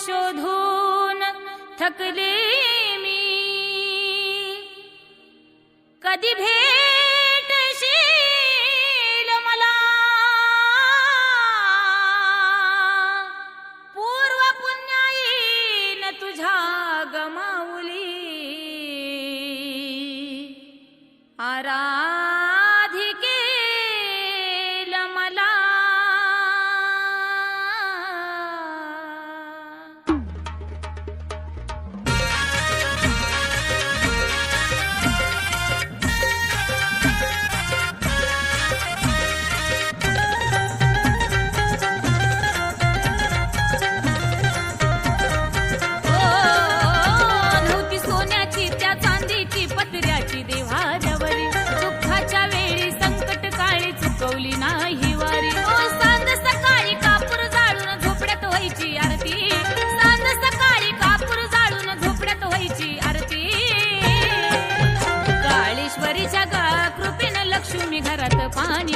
शोधून थकले मी, कधी भेटशील मला पूर्व पुण्याईन तुझ्या गमावली, आराधिकेल मला दुःखाच्या वेळी संकट काळी चुकवली नाही वारी। ओ सांज सकाळी कापूर जाळून झोपड्यात व्हायची आरती, सांज सकाळी कापूर जाळून झोपड्यात व्हायची आरती। काळेश्वरीच्या कृपेनं लक्ष्मी घरात पाणी